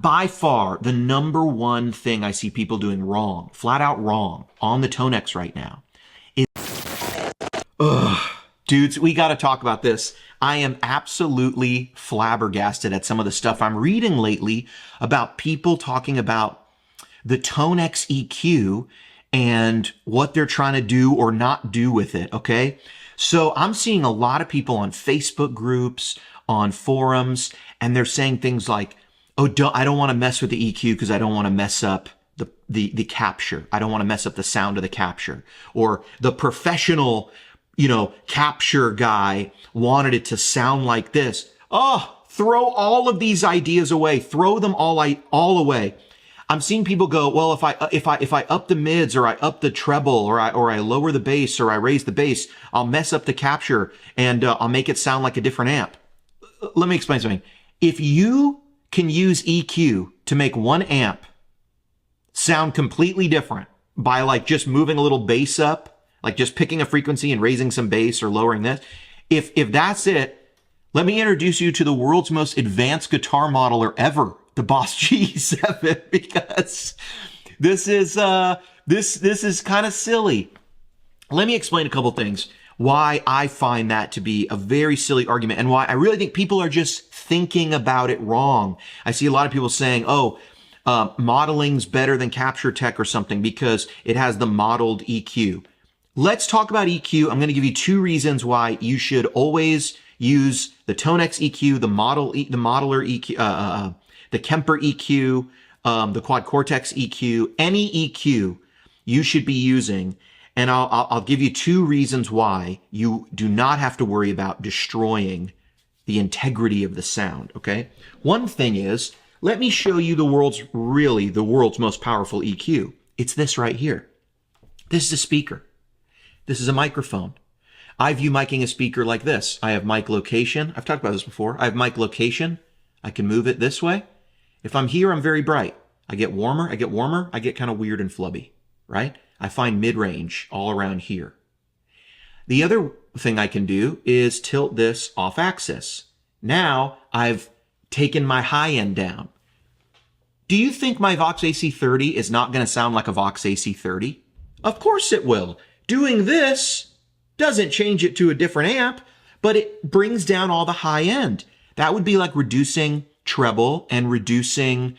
by far the number one thing I see people doing wrong, flat out wrong, on the ToneX right now is, dudes, we got to talk about this. I am absolutely flabbergasted at some of the stuff I'm reading lately about people talking about the ToneX EQ and what they're trying to do or not do with it, okay? So I'm seeing a lot of people on Facebook groups, on forums, and they're saying things like, oh, I don't want to mess with the EQ because I don't want to mess up the capture. I don't want to mess up the sound of the capture. Or the professional, capture guy wanted it to sound like this. Oh, throw all of these ideas away. Throw them all away. I'm seeing people go, well, if I up the mids, or I up the treble, or I lower the bass, or I raise the bass, I'll mess up the capture and I'll make it sound like a different amp. Let me explain something. If you can use EQ to make one amp sound completely different by like just moving a little bass up, like just picking a frequency and raising some bass or lowering this. If that's it, let me introduce you to the world's most advanced guitar modeler ever, the Boss G7, because this is kind of silly. Let me explain a couple things why I find that to be a very silly argument and why I really think people are just thinking about it wrong. I see a lot of people saying, oh, modeling's better than capture tech or something because it has the modeled EQ. Let's talk about EQ. I'm going to give you 2 reasons why you should always use the ToneX EQ, the modeler EQ, the Kemper EQ, the Quad Cortex EQ, any EQ you should be using. And I'll give you 2 reasons why you do not have to worry about destroying the integrity of the sound, okay? One thing is, let me show you the world's most powerful EQ. It's this right here. This is a speaker. This is a microphone. I view miking a speaker like this. I have mic location. I've talked about this before. I have mic location. I can move it this way. If I'm here, I'm very bright. I get warmer. I get kind of weird and flubby, right? I find mid-range all around here. The other thing I can do is tilt this off axis. Now I've taken my high end down. Do you think my Vox AC30 is not going to sound like a Vox AC30? Of course it will. Doing this doesn't change it to a different amp, but it brings down all the high end. That would be like reducing treble and reducing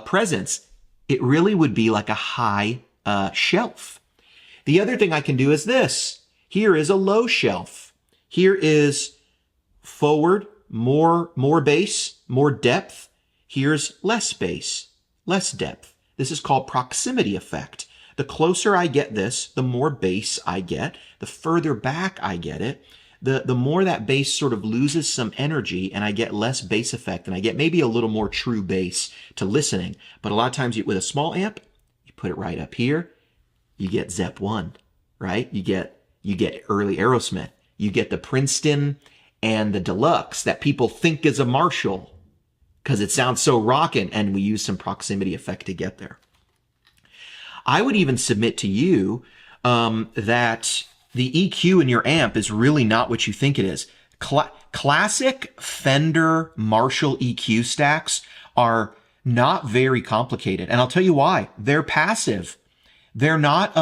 presence. It really would be like a high shelf. The other thing I can do is this. Here is a low shelf. Here is forward, more bass, more depth. Here's less bass, less depth. This is called proximity effect. The closer I get this, the more bass I get. The further back I get it, the more that bass sort of loses some energy and I get less bass effect and I get maybe a little more true bass to listening. But a lot of times with a small amp, you put it right up here, you get Zep 1, right? You get early Aerosmith. You get the Princeton and the Deluxe that people think is a Marshall because it sounds so rockin', and we use some proximity effect to get there. I would even submit to you that the EQ in your amp is really not what you think it is. Classic Fender Marshall EQ stacks are not very complicated. And I'll tell you why. They're passive. They're not,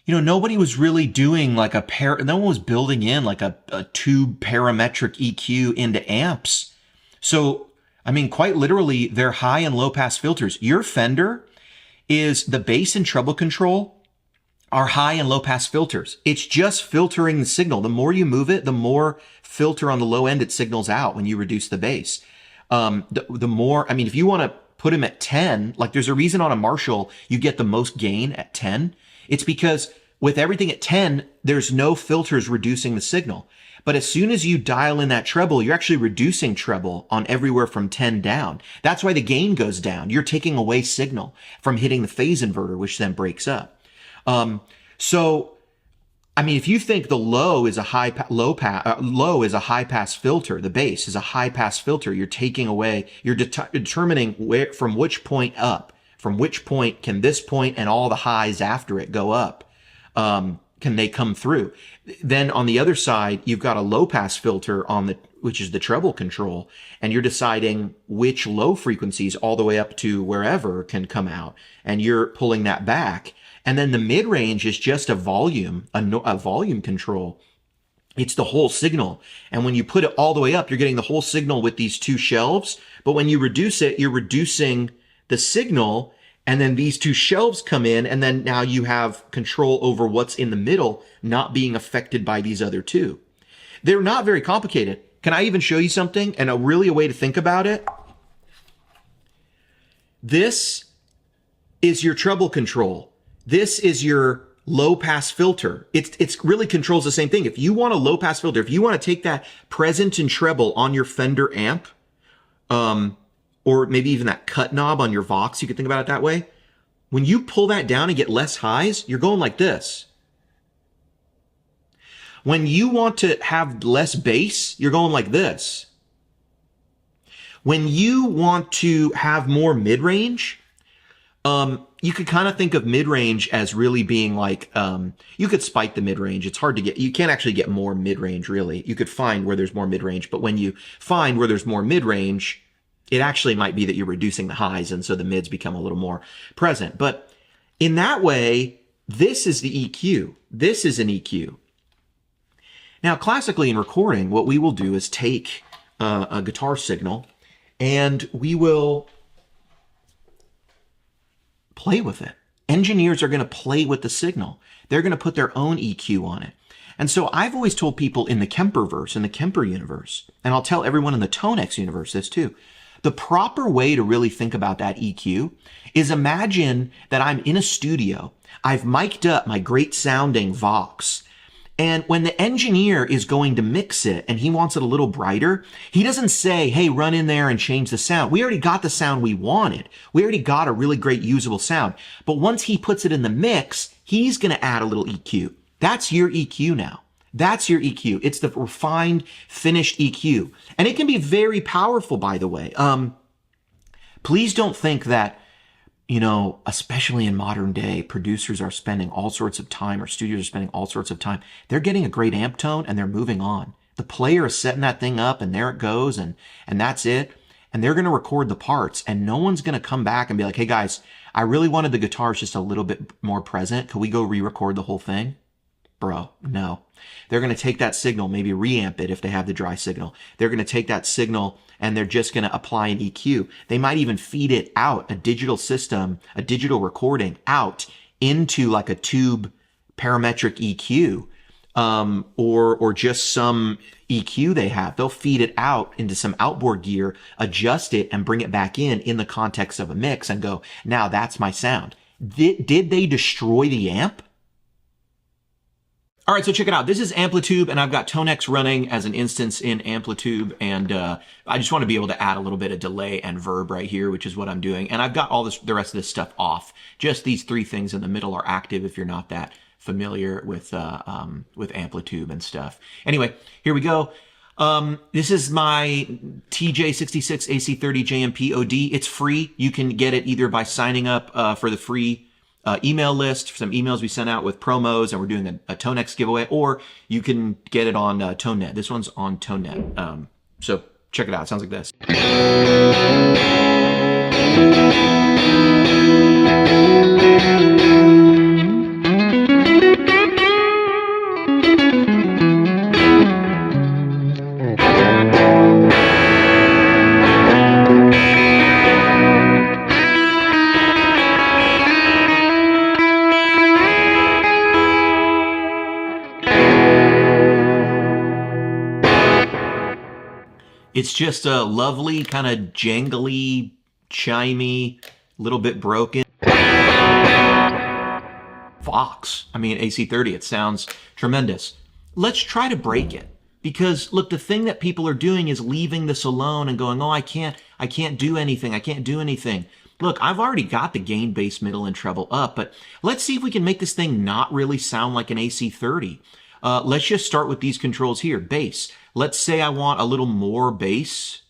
nobody was really doing like no one was building in like a tube parametric EQ into amps. So, I mean, quite literally, they're high and low pass filters. Your Fender is the bass and treble control are high and low pass filters. It's just filtering the signal. The more you move it, the more filter on the low end it signals out when you reduce the bass. The more, I mean, if you want to put them at 10, like there's a reason on a Marshall you get the most gain at 10. It's because with everything at 10, there's no filters reducing the signal. But as soon as you dial in that treble, you're actually reducing treble on everywhere from 10 down. That's why the gain goes down. You're taking away signal from hitting the phase inverter, which then breaks up. So, I mean, if you think the low is a low is a high pass filter, the bass is a high pass filter, you're taking away, you're determining where, from which point up, from which point can this point and all the highs after it go up. Can they come through? Then on the other side, you've got a low pass filter on which is the treble control, and you're deciding which low frequencies all the way up to wherever can come out, and you're pulling that back. And then the mid-range is just a volume control. It's the whole signal. And when you put it all the way up, you're getting the whole signal with these two shelves. But when you reduce it, you're reducing the signal, and then these two shelves come in, and then now you have control over what's in the middle not being affected by these other two. They're not very complicated. Can I even show you something? And a way to think about it. This is your treble control. This is your low pass filter. It's really controls the same thing. If you want a low pass filter, if you want to take that present and treble on your Fender amp, or maybe even that cut knob on your Vox, you could think about it that way. When you pull that down and get less highs, you're going like this. When you want to have less bass, you're going like this. When you want to have more mid-range, you could kind of think of mid-range as really being like, you could spike the mid-range. It's hard to get, you can't actually get more mid-range really. You could find where there's more mid-range, but when you find where there's more mid-range, it actually might be that you're reducing the highs, and so the mids become a little more present. But in that way, this is the EQ. This is an EQ. Now, classically in recording, what we will do is take a guitar signal, and we will play with it. Engineers are going to play with the signal. They're going to put their own EQ on it. And so I've always told people in the Kemperverse, in the Kemper universe, and I'll tell everyone in the ToneX universe this too, the proper way to really think about that EQ is imagine that I'm in a studio. I've mic'd up my great sounding Vox. And when the engineer is going to mix it and he wants it a little brighter, he doesn't say, hey, run in there and change the sound. We already got the sound we wanted. We already got a really great usable sound. But once he puts it in the mix, he's going to add a little EQ. That's your EQ now. That's your EQ. It's the refined, finished EQ. And it can be very powerful, by the way. Please don't think that, you know, especially in modern day, producers are spending all sorts of time, or studios are spending all sorts of time. They're getting a great amp tone and they're moving on. The player is setting that thing up and there it goes, and that's it. And they're going to record the parts, and no one's going to come back and be like, hey guys, I really wanted the guitars just a little bit more present. Could we go re-record the whole thing? Bro, no. They're going to take that signal, maybe reamp it if they have the dry signal. They're going to take that signal and they're just going to apply an EQ. They might even feed it out, a digital system, a digital recording out into like a tube parametric EQ, or just some EQ they have. They'll feed it out into some outboard gear, adjust it, and bring it back in the context of a mix and go, now that's my sound. Did they destroy the amp? All right, so check it out. This is Amplitude, and I've got ToneX running as an instance in Amplitude, and I just want to be able to add a little bit of delay and verb right here, which is what I'm doing. And I've got all the rest of this stuff off. Just these three things in the middle are active if you're not that familiar with Amplitude and stuff. Anyway, here we go. This is my TJ66 AC30 JMP OD. It's free. You can get it either by signing up for the free email list, some emails we sent out with promos, and we're doing a ToneX giveaway, or you can get it on ToneNet. This one's on ToneNet. So check it out. It sounds like this. It's just a lovely, kind of jangly, chimey, little bit broken Vox. I mean, AC30, it sounds tremendous. Let's try to break it. Because, look, the thing that people are doing is leaving this alone and going, oh, I can't do anything. I can't do anything. Look, I've already got the gain, bass, middle, and treble up, but let's see if we can make this thing not really sound like an AC30. Let's just start with these controls here. Bass. Let's say I want a little more bass,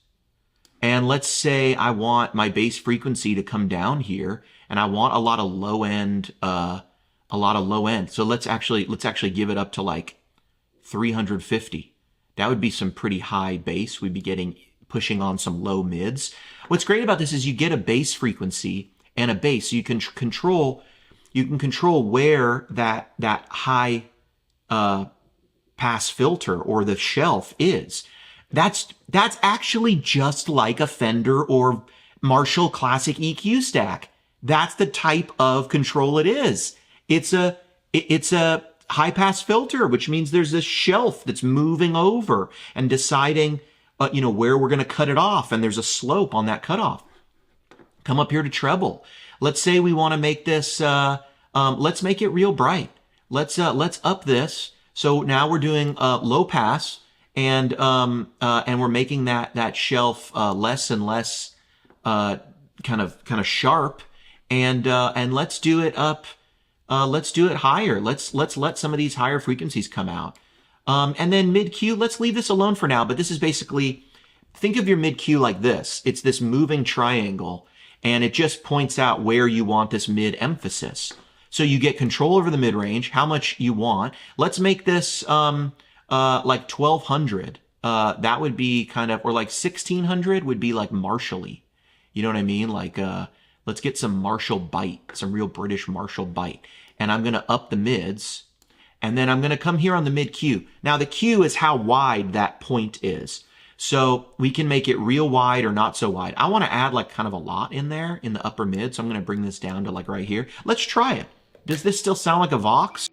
and let's say I want my bass frequency to come down here, and I want a lot of low end, So let's actually give it up to like 350. That would be some pretty high bass. We'd be pushing on some low mids. What's great about this is you get a bass frequency and a bass. So you can control where that high pass filter or the shelf is. That's actually just like a Fender or Marshall classic EQ stack. That's the type of control it is. It's a high pass filter, which means there's this shelf that's moving over and deciding, where we're going to cut it off. And there's a slope on that cutoff. Come up here to treble. Let's say we want to make this, let's make it real bright. Let's up this. So now we're doing low pass, and we're making that shelf less and less kind of sharp, and let's do it up. Let's do it higher. Let's let some of these higher frequencies come out. And then mid Q, let's leave this alone for now. But this is basically, think of your mid Q like this. It's this moving triangle, and it just points out where you want this mid emphasis. So you get control over the mid-range, how much you want. Let's make this like 1200. That would be kind of, or like 1600 would be like Marshall-y. You know what I mean? Like, let's get some Marshall bite, some real British Marshall bite. And I'm going to up the mids. And then I'm going to come here on the mid Q. Now the Q is how wide that point is. So we can make it real wide or not so wide. I want to add like kind of a lot in there in the upper mid. So I'm going to bring this down to like right here. Let's try it. Does this still sound like a Vox?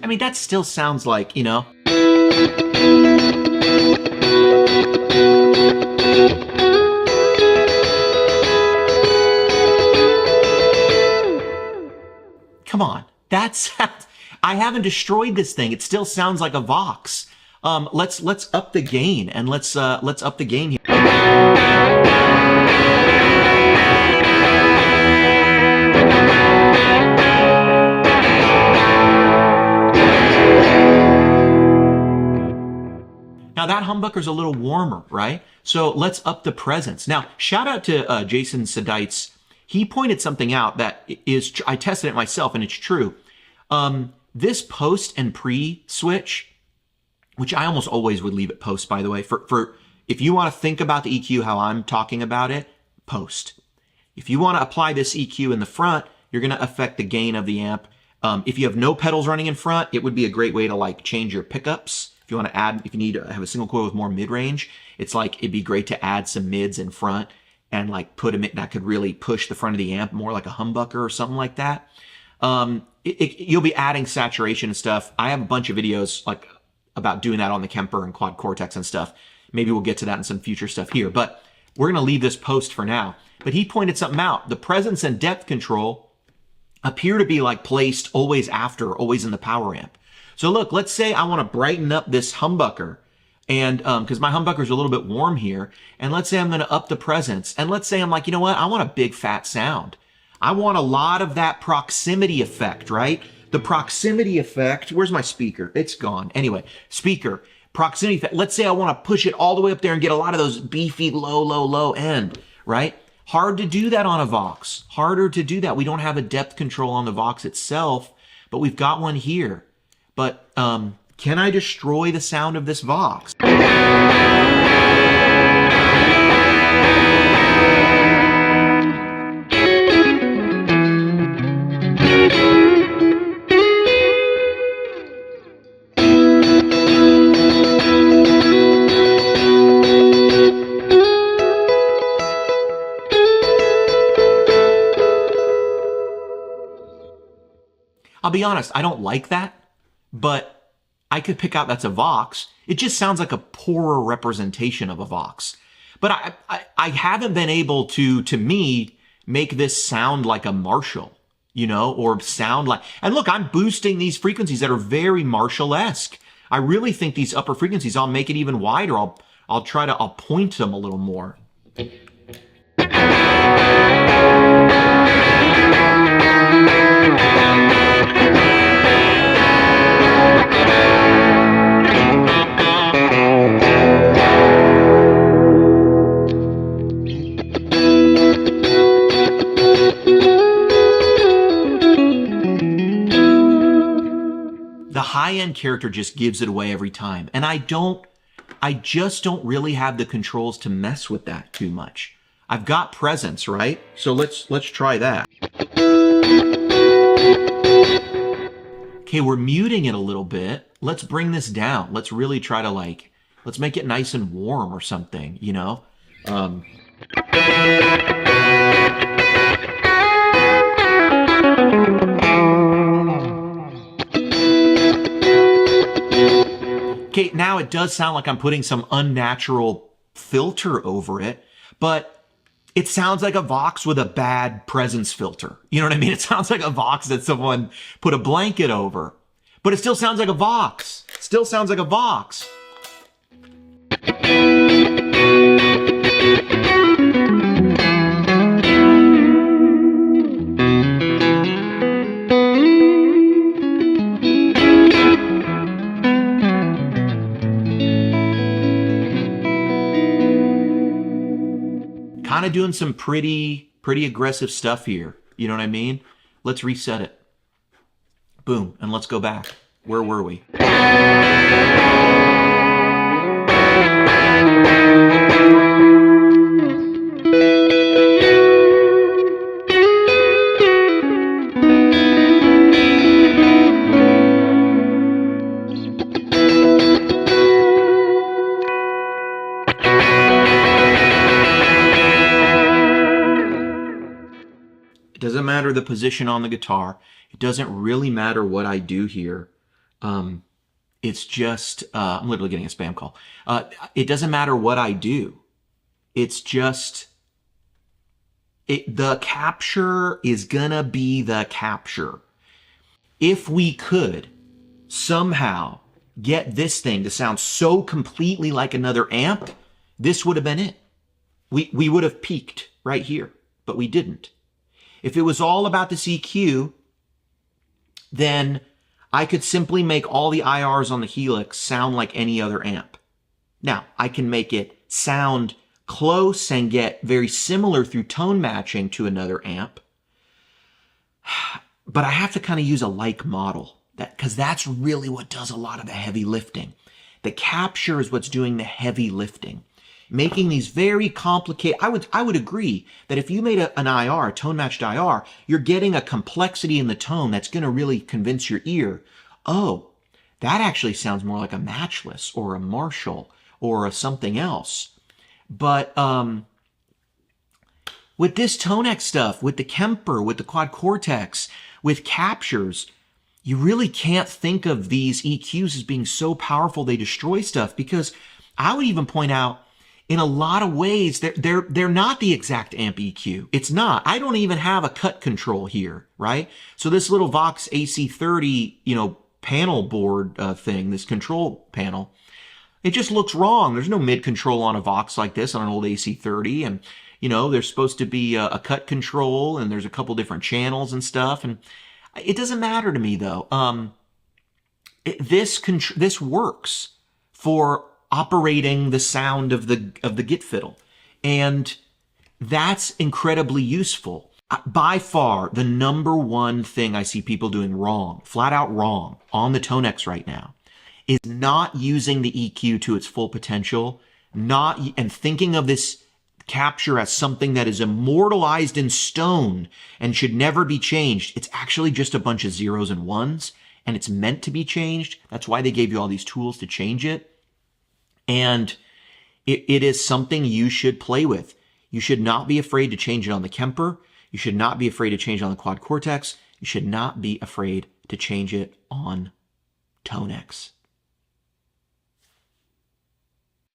I mean, that still sounds like, Come on, I haven't destroyed this thing. It still sounds like a Vox. Let's up the gain, and let's up the gain here. Now that humbucker's a little warmer, right? So let's up the presence. Now, shout out to Jason Sedites. He pointed something out that is, I tested it myself and it's true. This post and pre switch, which I almost always would leave it post, by the way, for if you want to think about the EQ how I'm talking about it, post. If you want to apply this EQ in the front, you're going to affect the gain of the amp. If you have no pedals running in front, it would be a great way to like change your pickups. If you want to add, if you need to have a single coil with more mid-range, it's like, it'd be great to add some mids in front and like put them in, that could really push the front of the amp more like a humbucker or something like that. You'll be adding saturation and stuff. I have a bunch of videos like about doing that on the Kemper and Quad Cortex and stuff. Maybe we'll get to that in some future stuff here, but we're going to leave this post for now. But he pointed something out. The presence and depth control appear to be like placed always after, always in the power amp. So look, let's say I want to brighten up this humbucker, and because my humbucker's a little bit warm here, and let's say I'm going to up the presence, and let's say I'm like, you know what, I want a big fat sound. I want a lot of that proximity effect, right? The proximity effect, where's my speaker? It's gone. Anyway, speaker, proximity effect. Let's say I want to push it all the way up there and get a lot of those beefy low end, right? Hard to do that on a Vox. Harder to do that. We don't have a depth control on the Vox itself, but we've got one here. But can I destroy the sound of this Vox? I'll be honest, I don't like that. But I could pick out that's a Vox. It just sounds like a poorer representation of a Vox. But I haven't been able to me, make this sound like a Marshall, you know, or sound like, and look, I'm boosting these frequencies that are very Marshall-esque. I really think these upper frequencies, I'll make it even wider. I'll point them a little more. The high-end character just gives it away every time. And I just don't really have the controls to mess with that too much. I've got presence, right? So let's try that. Okay, we're muting it a little bit. Let's bring this down. Let's really try to let's make it nice and warm or something, you know? Okay, now it does sound like I'm putting some unnatural filter over it, but it sounds like a Vox with a bad presence filter. You know what I mean? It sounds like a Vox that someone put a blanket over, but it still sounds like a Vox. It still sounds like a Vox. Kind of doing some pretty aggressive stuff here. You know what I mean? Let's reset it. Boom. And let's go back. Where were we? It doesn't matter the position on the guitar. It doesn't really matter what I do here. It's just, I'm literally getting a spam call. It doesn't matter what I do. It's just, the capture is gonna be the capture. If we could somehow get this thing to sound so completely like another amp, this would have been it. We would have peaked right here, but we didn't. If it was all about this EQ, then I could simply make all the IRs on the Helix sound like any other amp. Now, I can make it sound close and get very similar through tone matching to another amp, but I have to kind of use a like model, because that's really what does a lot of the heavy lifting. The capture is what's doing the heavy lifting. Making these very complicated, I would agree that if you made an IR, a tone matched IR, you're getting a complexity in the tone that's going to really convince your ear, oh, that actually sounds more like a matchless or a Marshall or a something else. But with this ToneX stuff, with the Kemper, with the Quad Cortex, with captures, you really can't think of these EQs as being so powerful they destroy stuff, because I would even point out, in a lot of ways, they're not the exact amp EQ. It's not. I don't even have a cut control here, right? So this little Vox AC30, panel board thing, this control panel, it just looks wrong. There's no mid control on a Vox like this on an old AC30, and there's supposed to be a cut control, and there's a couple different channels and stuff, and it doesn't matter to me though. This works for operating the sound of the git fiddle, and that's incredibly useful. By far, the number one thing I see people doing wrong, flat out wrong, on the ToneX right now, is not using the EQ to its full potential, and thinking of this capture as something that is immortalized in stone and should never be changed. It's actually just a bunch of zeros and ones, and it's meant to be changed. That's why they gave you all these tools to change it. And it is something you should play with. You should not be afraid to change it on the Kemper. You should not be afraid to change it on the Quad Cortex. You should not be afraid to change it on ToneX.